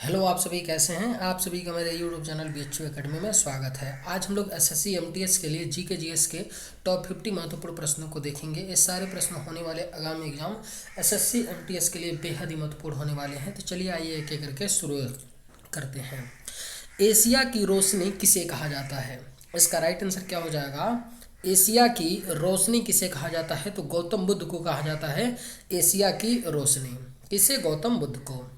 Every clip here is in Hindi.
हेलो, आप सभी कैसे हैं। आप सभी का मेरे यूट्यूब चैनल BHU एकेडमी में स्वागत है। आज हम लोग SSC MTS के लिए GK GS के टॉप 50 महत्वपूर्ण प्रश्नों को देखेंगे। ये सारे प्रश्न होने वाले आगामी एग्जाम SSC MTS के लिए बेहद ही महत्वपूर्ण होने वाले हैं। तो चलिए आइए एक एक करके शुरू करते हैं। एशिया की रोशनी किसे कहा जाता है? इसका राइट आंसर क्या हो जाएगा? एशिया की रोशनी किसे कहा जाता है? तो गौतम बुद्ध को कहा जाता है एशिया की रोशनी। किसे? गौतम बुद्ध को।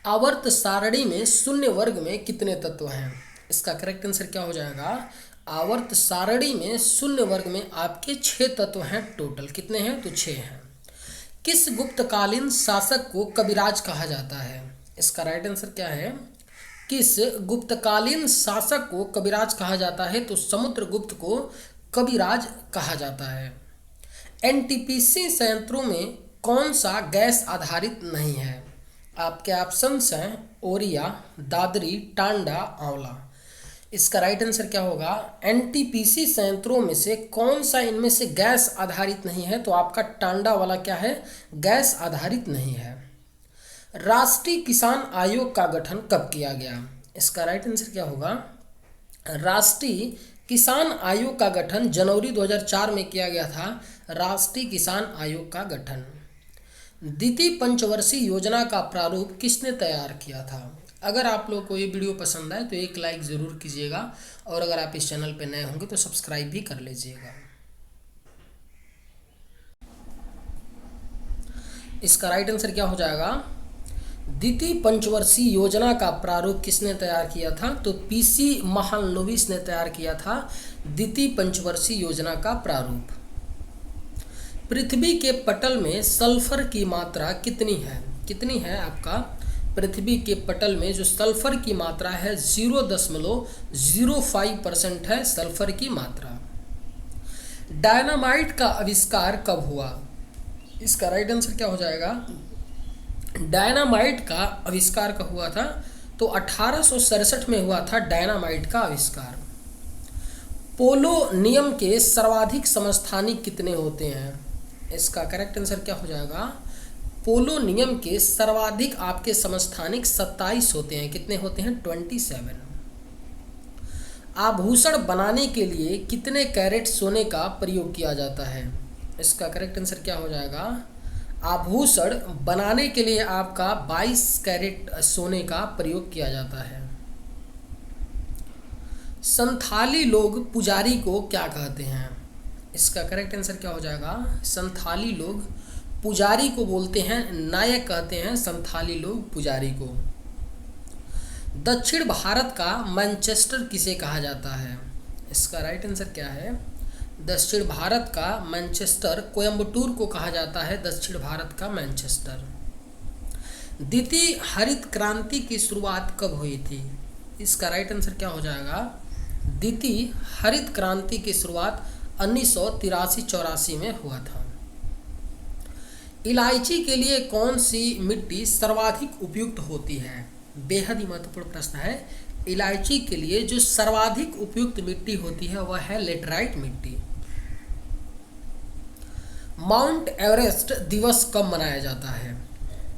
आवर्त सारणी में शून्य वर्ग में कितने तत्व हैं? इसका करेक्ट आंसर क्या हो जाएगा? आवर्त सारणी में शून्य वर्ग में आपके 6 तत्व हैं। टोटल कितने हैं? तो 6 हैं। किस गुप्तकालीन शासक को कविराज कहा जाता है? इसका राइट आंसर क्या है? किस गुप्तकालीन शासक को कविराज कहा जाता है? तो समुद्रगुप्त को कविराज कहा जाता है। NTPC संयंत्रों में कौन सा गैस आधारित नहीं है? आपके ऑप्शंस हैं ओरिया, दादरी, टांडा, आंवला। इसका राइट आंसर क्या होगा? NTPC संयंत्रों में से कौन सा इनमें से गैस आधारित नहीं है? तो आपका टांडा वाला क्या है? गैस आधारित नहीं है। राष्ट्रीय किसान आयोग का गठन कब किया गया? इसका राइट आंसर क्या होगा? राष्ट्रीय किसान आयोग का गठन जनवरी 2004 में किया गया था। राष्ट्रीय किसान आयोग का गठन। द्वितीय पंचवर्षीय योजना का प्रारूप किसने तैयार किया था? अगर आप लोग को ये वीडियो पसंद आए तो एक लाइक ज़रूर कीजिएगा, और अगर आप इस चैनल पर नए होंगे तो सब्सक्राइब भी कर लीजिएगा। इसका राइट आंसर क्या हो जाएगा? द्वितीय पंचवर्षीय योजना का प्रारूप किसने तैयार किया था? तो PC महालनोबिस ने तैयार किया था द्वितीय पंचवर्षीय योजना का प्रारूप। पृथ्वी के पटल में सल्फर की मात्रा कितनी है? कितनी है आपका? पृथ्वी के पटल में जो सल्फर की मात्रा है 0.05% है सल्फर की मात्रा। डायनामाइट का आविष्कार कब हुआ? इसका राइट आंसर क्या हो जाएगा? डायनामाइट का आविष्कार कब हुआ था? तो 1867 में हुआ था डायनामाइट का आविष्कार। पोलो नियम के सर्वाधिक समस्थानिक कितने होते हैं? इसका करेक्ट आंसर क्या हो जाएगा? पोलो नियम के सर्वाधिक आपके समस्थानिक 27 होते हैं। कितने होते हैं? 27। आभूषण बनाने के लिए कितने कैरेट सोने का प्रयोग किया जाता है? इसका करेक्ट आंसर क्या हो जाएगा? आभूषण बनाने के लिए आपका 22 कैरेट सोने का प्रयोग किया जाता है। संथाली लोग पुजारी को क्या कहते हैं? इसका करेक्ट आंसर क्या हो जाएगा? संथाली लोग पुजारी को बोलते हैं नायक कहते हैं संथाली लोग पुजारी को। दक्षिण भारत का मैनचेस्टर किसे कहा जाता है? इसका राइट आंसर क्या है? दक्षिण भारत का मैनचेस्टर कोयम्बटूर को कहा जाता है दक्षिण भारत का मैनचेस्टर। द्वितीय हरित क्रांति की शुरुआत कब हुई थी? इसका राइट आंसर क्या हो जाएगा? द्वितीय हरित क्रांति की शुरुआत 1983-84 में हुआ था। इलायची के लिए कौन सी मिट्टी सर्वाधिक उपयुक्त होती है? बेहद ही महत्वपूर्ण प्रश्न है। इलायची के लिए जो सर्वाधिक उपयुक्त मिट्टी होती है वह है लेटराइट मिट्टी। माउंट एवरेस्ट दिवस कब मनाया जाता है?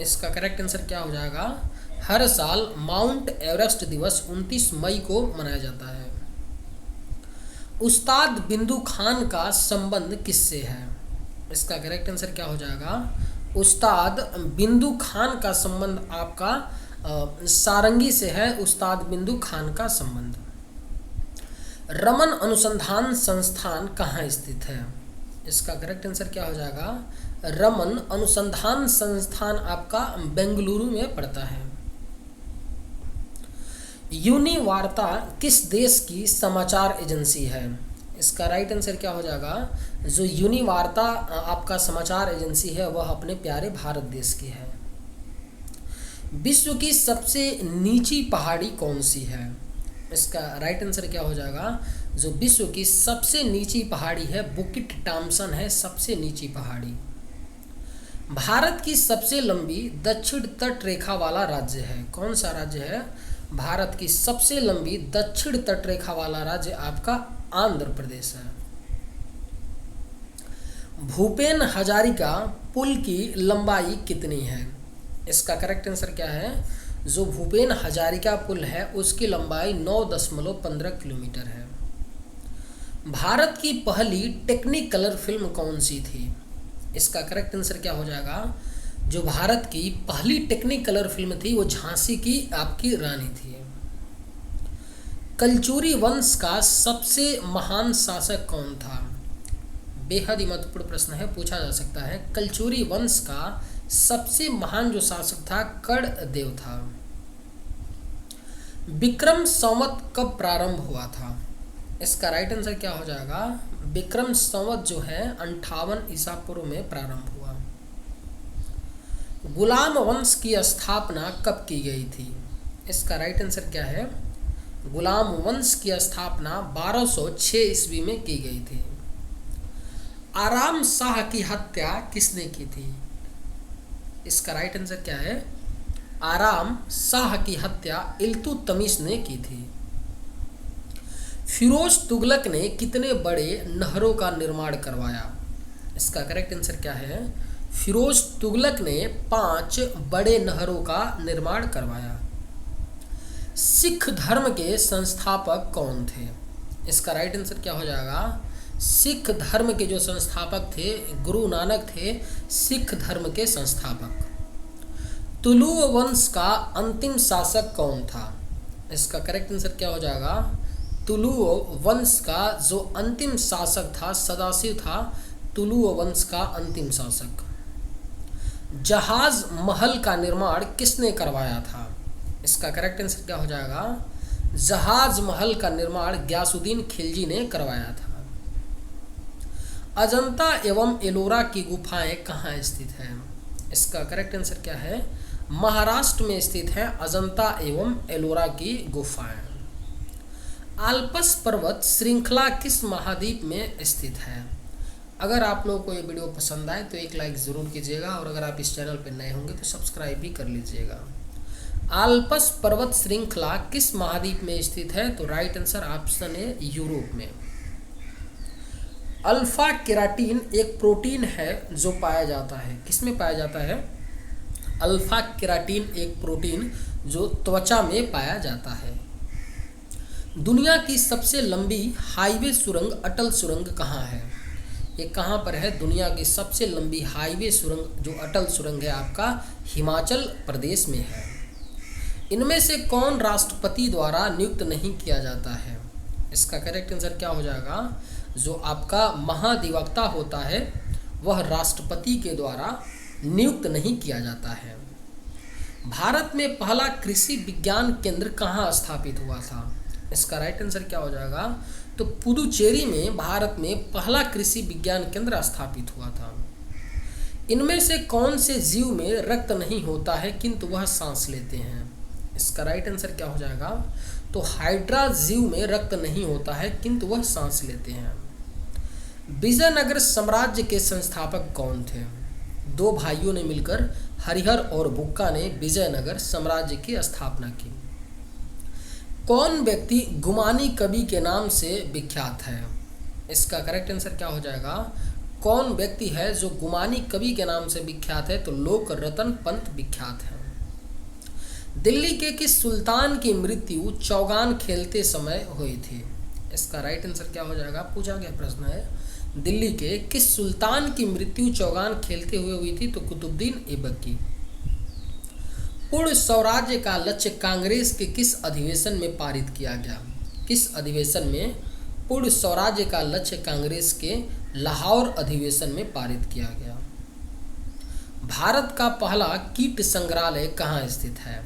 इसका करेक्ट आंसर क्या हो जाएगा? हर साल माउंट एवरेस्ट दिवस 29 मई को मनाया जाता है। उस्ताद बिंदु खान का संबंध किससे है? इसका करेक्ट आंसर क्या हो जाएगा? उस्ताद बिंदु खान का संबंध आपका सारंगी से है। उस्ताद बिंदु खान का संबंध। रमन अनुसंधान संस्थान कहाँ स्थित है? इसका करेक्ट आंसर क्या हो जाएगा? रमन अनुसंधान संस्थान आपका बेंगलुरु में पड़ता है। यूनिवार्ता किस देश की समाचार एजेंसी है? इसका राइट आंसर क्या हो जाएगा? जो यूनिवार्ता आपका समाचार एजेंसी है वह अपने प्यारे भारत देश की है। विश्व की सबसे नीची पहाड़ी कौन सी है? इसका राइट आंसर क्या हो जाएगा? जो विश्व की सबसे नीची पहाड़ी है बुकिट टॉम्सन है सबसे नीची पहाड़ी। भारत की सबसे लंबी दक्षिण तट रेखा वाला राज्य है? कौन सा राज्य है? भारत की सबसे लंबी दक्षिण तट रेखा वाला राज्य आपका आंध्र प्रदेश है। भूपेन हजारिका पुल की लंबाई कितनी है? इसका करेक्ट आंसर क्या है? जो भूपेन हजारिका पुल है उसकी लंबाई 9.15 किलोमीटर है। भारत की पहली टेक्निकलर फिल्म कौन सी थी? इसका करेक्ट आंसर क्या हो जाएगा? जो भारत की पहली टेक्निकलर फिल्म थी वो झांसी की आपकी रानी थी। कलचुरी वंश का सबसे महान शासक कौन था? बेहद ही महत्वपूर्ण प्रश्न है, पूछा जा सकता है। कलचुरी वंश का सबसे महान जो शासक था कर्णदेव था। विक्रम संवत कब प्रारंभ हुआ था? इसका राइट आंसर क्या हो जाएगा? विक्रम संवत जो है 58 ईसा पूर्व में प्रारंभ हुआ। गुलाम वंश की स्थापना कब की गई थी? इसका राइट आंसर क्या है? गुलाम वंश की स्थापना 1206 ईस्वी में की गई थी। आराम शाह की हत्या किसने की थी? इसका राइट आंसर क्या है? आराम शाह की हत्या इल्तुतमिश ने की थी। फिरोज तुगलक ने कितने बड़े नहरों का निर्माण करवाया? इसका करेक्ट आंसर क्या है? फिरोज तुगलक ने 5 बड़े नहरों का निर्माण करवाया। सिख धर्म के संस्थापक कौन थे? इसका राइट आंसर क्या हो जाएगा? सिख धर्म के जो संस्थापक थे गुरु नानक थे, सिख धर्म के संस्थापक। तुलु वंश का अंतिम शासक कौन था? इसका करेक्ट आंसर क्या हो जाएगा? तुलु वंश का जो अंतिम शासक था सदाशिव था, तुलु वंश का अंतिम शासक। जहाज महल का निर्माण किसने करवाया था? इसका करेक्ट आंसर क्या हो जाएगा? जहाज महल का निर्माण गयासुद्दीन खिलजी ने करवाया था। अजंता एवं एलोरा की गुफाएं कहाँ स्थित हैं? इसका करेक्ट आंसर क्या है? महाराष्ट्र में स्थित है अजंता एवं एलोरा की गुफाएं। आल्पस पर्वत श्रृंखला किस महाद्वीप में स्थित है? अगर आप लोगों को ये वीडियो पसंद आए तो एक लाइक ज़रूर कीजिएगा और अगर आप इस चैनल पर नए होंगे तो सब्सक्राइब भी कर लीजिएगा। आल्पस पर्वत श्रृंखला किस महाद्वीप में स्थित है? तो राइट आंसर ऑप्शन है यूरोप में। अल्फा केराटिन एक प्रोटीन है जो पाया जाता है, किसमें पाया जाता है? अल्फा केराटिन एक प्रोटीन जो त्वचा में पाया जाता है। दुनिया की सबसे लंबी हाईवे सुरंग अटल सुरंग कहाँ है? ये कहाँ पर है? दुनिया की सबसे लंबी हाईवे सुरंग जो अटल सुरंग है आपका हिमाचल प्रदेश में है। इनमें से कौन राष्ट्रपति द्वारा नियुक्त नहीं किया जाता है? इसका करेक्ट आंसर क्या हो जाएगा? जो आपका महाधिवक्ता होता है वह राष्ट्रपति के द्वारा नियुक्त नहीं किया जाता है। भारत में पहला कृषि विज्ञान केंद्र कहाँ स्थापित हुआ था? इसका राइट आंसर क्या हो जाएगा? तो पुदुचेरी में भारत में पहला कृषि विज्ञान केंद्र स्थापित हुआ था। इनमें से कौन से जीव में रक्त नहीं होता है किंतु वह सांस लेते हैं? इसका राइट आंसर क्या हो जाएगा? तो हाइड्रा जीव में रक्त नहीं होता है किंतु वह सांस लेते हैं। विजयनगर साम्राज्य के संस्थापक कौन थे? 2 भाइयों ने मिलकर हरिहर और बुक्का ने विजयनगर साम्राज्य की स्थापना की। कौन व्यक्ति गुमानी कवि के नाम से विख्यात है? इसका करेक्ट आंसर क्या हो जाएगा? कौन व्यक्ति है जो गुमानी कवि के नाम से विख्यात है? तो लोक रतन पंत विख्यात है। दिल्ली के किस सुल्तान की मृत्यु चौगान खेलते समय हुई थी? इसका राइट आंसर क्या हो जाएगा? पूछा गया प्रश्न है दिल्ली के किस सुल्तान की मृत्यु चौगान खेलते हुए हुई थी? तो कुतुबुद्दीन ऐबक। पूर्ण स्वराज्य का लक्ष्य कांग्रेस के किस अधिवेशन में पारित किया गया? किस अधिवेशन में पूर्ण स्वराज्य का लक्ष्य कांग्रेस के लाहौर अधिवेशन में पारित किया गया? भारत का पहला कीट संग्रहालय कहाँ स्थित है?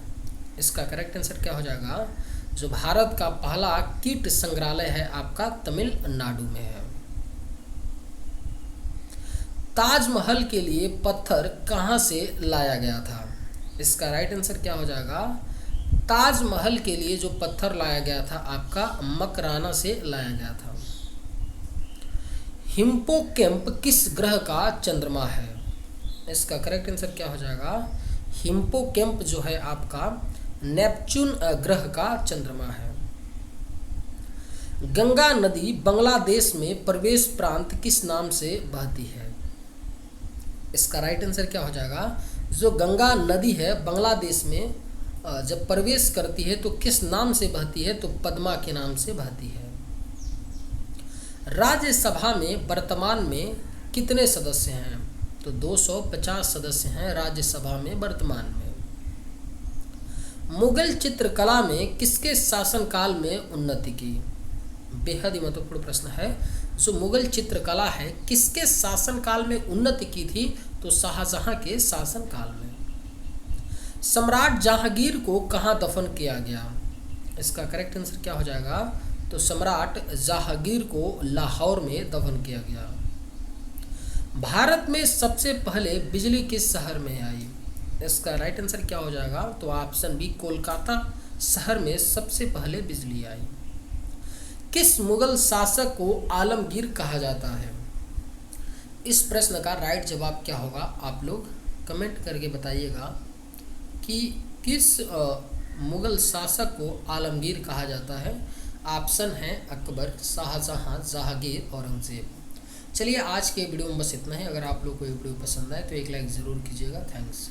इसका करेक्ट आंसर क्या हो जाएगा? जो भारत का पहला कीट संग्रहालय है आपका तमिलनाडु में है। ताजमहल के लिए पत्थर कहाँ से लाया गया था? इसका राइट आंसर क्या हो जाएगा? ताजमहल के लिए जो पत्थर लाया गया था आपका मकराना से लाया गया था। हिप्पोकैम्प किस ग्रह का चंद्रमा है? इसका करेक्ट आंसर क्या हो जाएगा? हिप्पोकैम्प जो है आपका नेपच्यून ग्रह का चंद्रमा है। गंगा नदी बांग्लादेश में प्रवेश प्रांत किस नाम से बहती है? इसका राइट आंसर क्या हो जाएगा? जो गंगा नदी है बांग्लादेश में जब प्रवेश करती है तो किस नाम से बहती है? तो पद्मा के नाम से बहती है। राज्यसभा में वर्तमान में कितने सदस्य हैं? तो 250 सदस्य हैं राज्यसभा में वर्तमान में। मुगल चित्रकला में किसके शासनकाल में उन्नति की? बेहद ही महत्वपूर्ण प्रश्न है। जो मुगल चित्रकला है किसके शासनकाल में उन्नति की थी? तो शाहजहां के शासनकाल में। सम्राट जहांगीर को कहाँ दफन किया गया? इसका करेक्ट आंसर क्या हो जाएगा? तो सम्राट जहांगीर को लाहौर में दफन किया गया। भारत में सबसे पहले बिजली किस शहर में आई? इसका राइट आंसर क्या हो जाएगा? तो ऑप्शन बी, कोलकाता शहर में सबसे पहले बिजली आई। किस मुगल शासक को आलमगीर कहा जाता है? इस प्रश्न का राइट जवाब क्या होगा? आप लोग कमेंट करके बताइएगा कि किस मुगल शासक को आलमगीर कहा जाता है। ऑप्शन है अकबर, शाहजहां, जहांगीर, औरंगजेब। चलिए आज के वीडियो में बस इतना ही। अगर आप लोग को ये वीडियो पसंद आए तो एक लाइक ज़रूर कीजिएगा। थैंक्स।